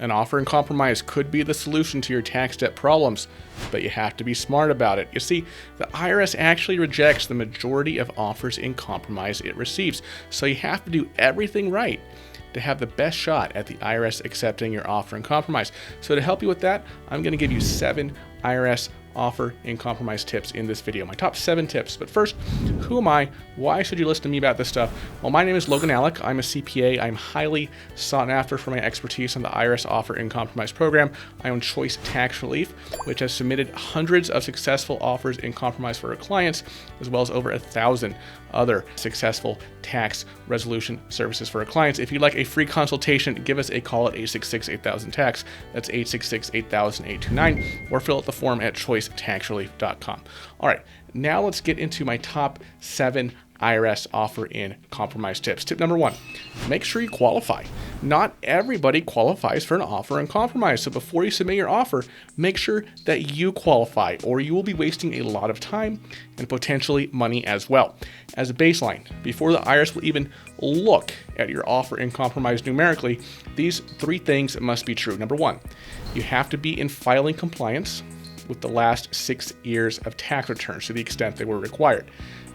An offer in compromise could be the solution to your tax debt problems, but you have to be smart about it. You see, the IRS actually rejects the majority of offers in compromise it receives, so you have to do everything right to have the best shot at the IRS accepting your offer in compromise. So to help you with that, I'm going to give you 7 IRS offer in compromise tips in this video, my top 7 tips. But first, who am I? Why should you listen to me about this stuff? Well, my name is Logan Alec. I'm a CPA. I'm highly sought after for my expertise on the IRS offer in compromise program. I own Choice Tax Relief, which has submitted hundreds of successful offers in compromise for our clients, as well as over 1,000 other successful tax resolution services for our clients. If you'd like a free consultation, give us a call at 866-8000-TAX. That's 866-8000-829, or fill out the form at choicetaxrelief.com. All right, now let's get into my top 7 IRS offer in compromise tips. Tip number 1, make sure you qualify. Not everybody qualifies for an offer in compromise. So before you submit your offer, make sure that you qualify, or you will be wasting a lot of time and potentially money as well. As a baseline, before the IRS will even look at your offer in compromise numerically, these 3 things must be true. Number 1, you have to be in filing compliance with the last 6 years of tax returns to the extent they were required.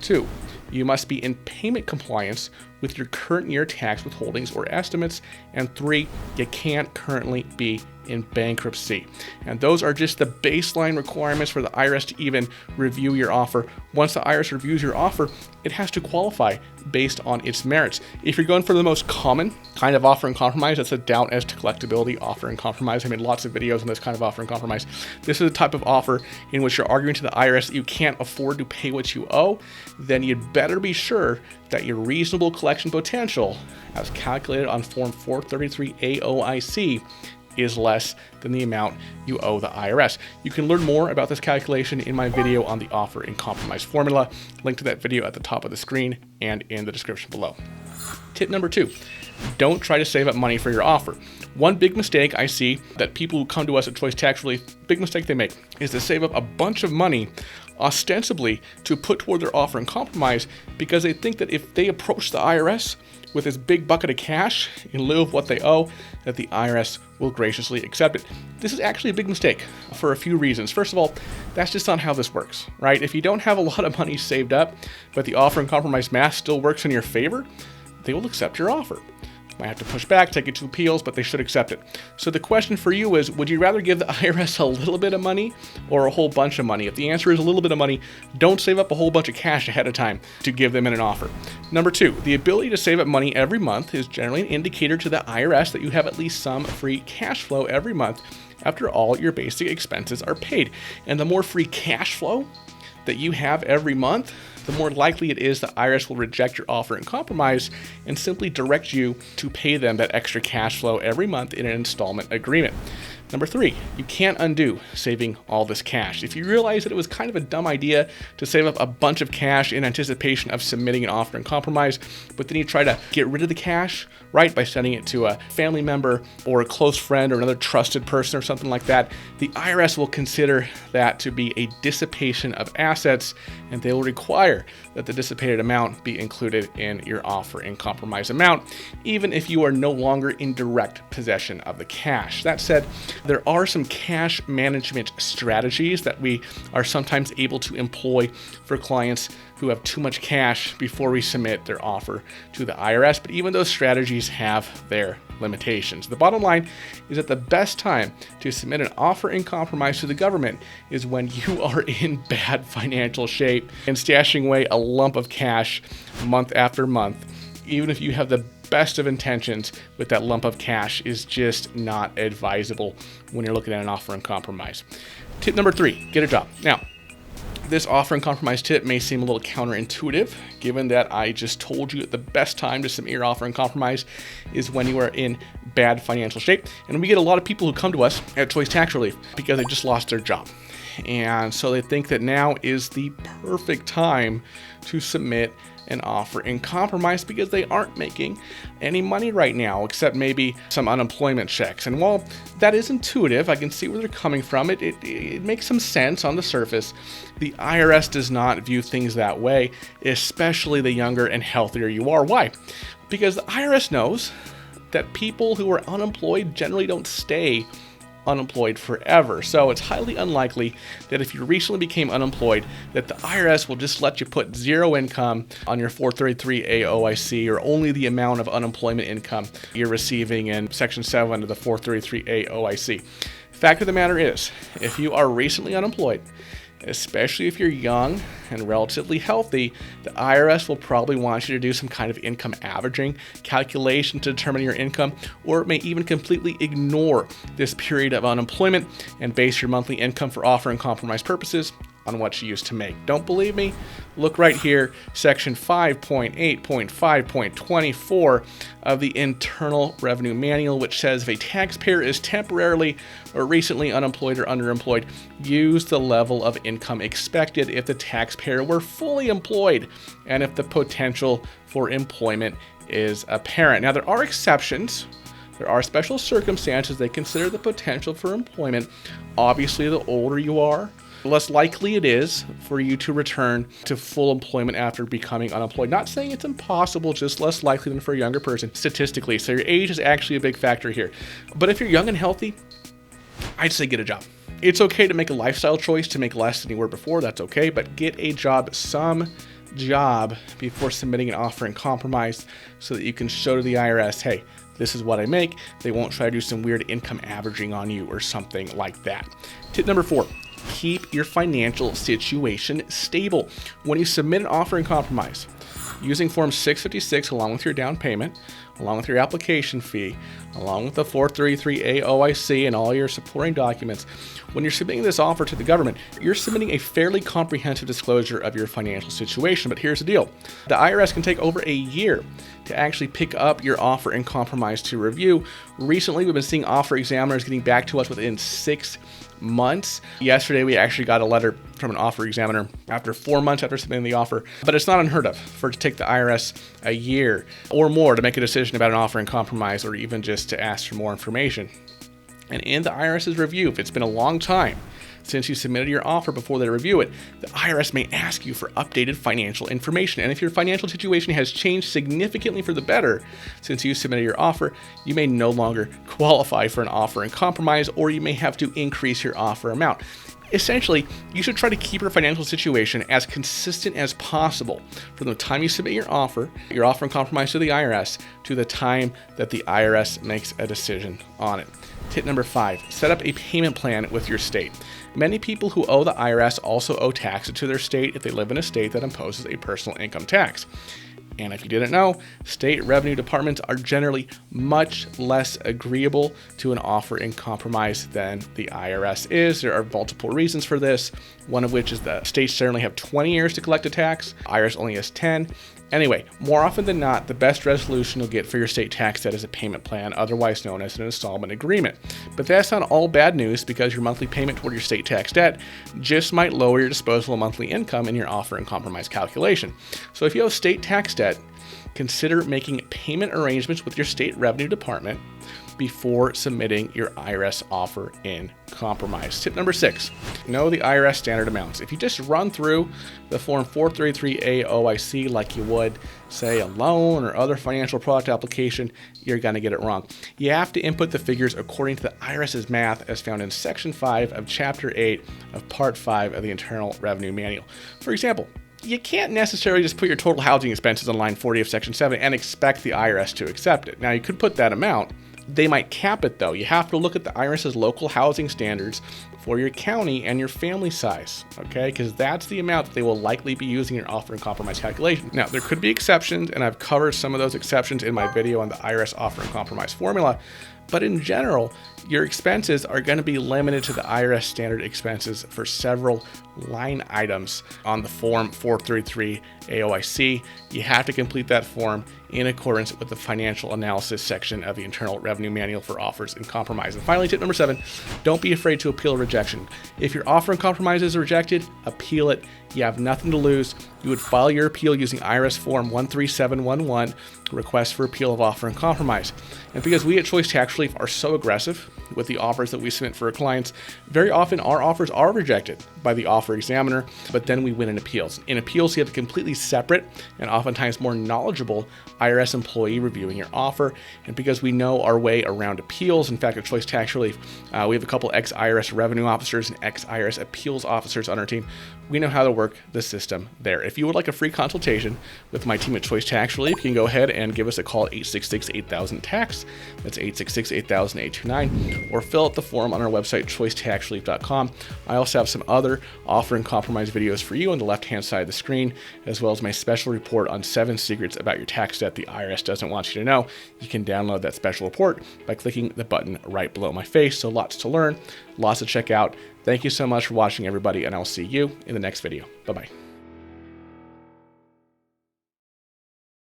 2, you must be in payment compliance with your current year tax withholdings or estimates. And 3, you can't currently be in bankruptcy. And those are just the baseline requirements for the IRS to even review your offer. Once the IRS reviews your offer, it has to qualify based on its merits. If you're going for the most common kind of offer in compromise, that's a doubt as to collectability offer in compromise. I made lots of videos on this kind of offer in compromise. This is a type of offer in which you're arguing to the IRS that you can't afford to pay what you owe. Then you'd better be sure that your reasonable collection potential, as calculated on Form 433 AOIC, is less than the amount you owe the IRS. You can learn more about this calculation in my video on the offer in compromise formula. Link to that video at the top of the screen and in the description below. Tip number 2, don't try to save up money for your offer. One big mistake I see that people who come to us at Choice Tax Relief, big mistake they make, is to save up a bunch of money ostensibly to put toward their offer in compromise, because they think that if they approach the IRS with this big bucket of cash in lieu of what they owe, that the IRS will graciously accept it. This is actually a big mistake for a few reasons. First of all, that's just not how this works, right? If you don't have a lot of money saved up, but the offer in compromise math still works in your favor, they will accept your offer. Might have to push back, take it to appeals, but they should accept it. So the question for you is, would you rather give the IRS a little bit of money or a whole bunch of money? If the answer is a little bit of money, don't save up a whole bunch of cash ahead of time to give them in an offer. Number 2, the ability to save up money every month is generally an indicator to the IRS that you have at least some free cash flow every month after all your basic expenses are paid. And the more free cash flow that you have every month, the more likely it is the IRS will reject your offer in compromise and simply direct you to pay them that extra cash flow every month in an installment agreement. Number 3, you can't undo saving all this cash. If you realize that it was kind of a dumb idea to save up a bunch of cash in anticipation of submitting an offer in compromise, but then you try to get rid of the cash, right, by sending it to a family member or a close friend or another trusted person or something like that, the IRS will consider that to be a dissipation of assets, and they will require that the dissipated amount be included in your offer in compromise amount, even if you are no longer in direct possession of the cash. That said, there are some cash management strategies that we are sometimes able to employ for clients who have too much cash before we submit their offer to the IRS, but even those strategies have their limitations. The bottom line is that the best time to submit an offer in compromise to the government is when you are in bad financial shape and stashing away a lump of cash month after month, even if you have the best of intentions with that lump of cash, is just not advisable when you're looking at an offer in compromise. Tip number 3, get a job. Now, this offer and compromise tip may seem a little counterintuitive, given that I just told you that the best time to submit your offer and compromise is when you are in bad financial shape. And we get a lot of people who come to us at Choice Tax Relief because they just lost their job. And so they think that now is the perfect time to submit an offer in compromise because they aren't making any money right now, except maybe some unemployment checks. And while that is intuitive, I can see where they're coming from. It makes some sense on the surface. The IRS does not view things that way, especially the younger and healthier you are. Why? Because the IRS knows that people who are unemployed generally don't stay unemployed forever. So it's highly unlikely that if you recently became unemployed, that the IRS will just let you put zero income on your 433 AOIC or only the amount of unemployment income you're receiving in Section 7 of the 433 AOIC. Fact of the matter is, if you are recently unemployed, especially if you're young and relatively healthy, the IRS will probably want you to do some kind of income averaging calculation to determine your income, or it may even completely ignore this period of unemployment and base your monthly income for offer and compromise purposes on what you used to make. Don't believe me? Look right here, Section 5.8.5.24 of the Internal Revenue Manual, which says if a taxpayer is temporarily or recently unemployed or underemployed, use the level of income expected if the taxpayer were fully employed and if the potential for employment is apparent. Now, there are exceptions. There are special circumstances that consider the potential for employment. Obviously, the older you are, the less likely it is for you to return to full employment after becoming unemployed. Not saying it's impossible, just less likely than for a younger person statistically. So your age is actually a big factor here. But if you're young and healthy, I'd say get a job. It's okay to make a lifestyle choice to make less than you were before. That's okay, but get a job, some job, before submitting an offer and compromise so that you can show to the IRS, hey, this is what I make. They won't try to do some weird income averaging on you or something like that. Tip number 4. Keep your financial situation stable. When you submit an offer and compromise, using Form 656 along with your down payment, along with your application fee, along with the 433 AOIC and all your supporting documents, when you're submitting this offer to the government, you're submitting a fairly comprehensive disclosure of your financial situation. But here's the deal. The IRS can take over a year to actually pick up your offer and compromise to review. Recently, we've been seeing offer examiners getting back to us within 6 months. Yesterday, we actually got a letter from an offer examiner after 4 months after submitting the offer. But it's not unheard of for it to take the IRS a year or more to make a decision about an offer and compromise, or even just to ask for more information. And in the IRS's review, if it's been a long time since you submitted your offer before they review it, the IRS may ask you for updated financial information. And if your financial situation has changed significantly for the better since you submitted your offer, you may no longer qualify for an offer and compromise, or you may have to increase your offer amount. Essentially, you should try to keep your financial situation as consistent as possible from the time you submit your offer and compromise to the IRS, to the time that the IRS makes a decision on it. Tip number 5, set up a payment plan with your state. Many people who owe the IRS also owe taxes to their state if they live in a state that imposes a personal income tax. And if you didn't know, state revenue departments are generally much less agreeable to an offer in compromise than the IRS is. There are multiple reasons for this, one of which is that states generally have 20 years to collect a tax, IRS only has 10. Anyway, more often than not, the best resolution you'll get for your state tax debt is a payment plan, otherwise known as an installment agreement. But that's not all bad news, because your monthly payment toward your state tax debt just might lower your disposable monthly income in your offer and compromise calculation. So if you have state tax debt, consider making payment arrangements with your state revenue department before submitting your IRS offer in compromise. Tip number 6, know the IRS standard amounts. If you just run through the Form 433A OIC like you would, say, a loan or other financial product application, you're going to get it wrong. You have to input the figures according to the IRS's math as found in Section 5 of Chapter 8 of Part 5 of the Internal Revenue Manual. For example, you can't necessarily just put your total housing expenses on line 40 of Section 7 and expect the IRS to accept it. Now, you could put that amount. They might cap it, though. You have to look at the IRS's local housing standards for your county and your family size, okay? Because that's the amount that they will likely be using in your offer and compromise calculation. Now, there could be exceptions, and I've covered some of those exceptions in my video on the IRS offer and compromise formula. But in general, your expenses are going to be limited to the IRS standard expenses for several line items on the Form 433 AOIC. You have to complete that form in accordance with the financial analysis section of the Internal Revenue Manual for offers and compromise. And finally, tip number 7, don't be afraid to appeal rejection. If your offer and compromise is rejected, appeal it. You have nothing to lose. You would file your appeal using IRS Form 13711, request for appeal of offer and compromise. And because we at Choice Tax Relief are so aggressive with the offers that we submit for our clients. Very often our offers are rejected by the offer examiner, but then we win in appeals. In appeals, you have a completely separate and oftentimes more knowledgeable IRS employee reviewing your offer. And because we know our way around appeals, in fact, at Choice Tax Relief, we have a couple ex-IRS revenue officers and ex-IRS appeals officers on our team. We know how to work the system there. If you would like a free consultation with my team at Choice Tax Relief, you can go ahead and give us a call at 866-8000-TAX. That's 866-8000-829, or fill out the form on our website, choicetaxrelief.com. I also have some other offer and compromise videos for you on the left-hand side of the screen, as well as my special report on 7 secrets about your tax debt the IRS doesn't want you to know. You can download that special report by clicking the button right below my face. So lots to learn, lots to check out. Thank you so much for watching, everybody, and I'll see you in the next video. Bye-bye.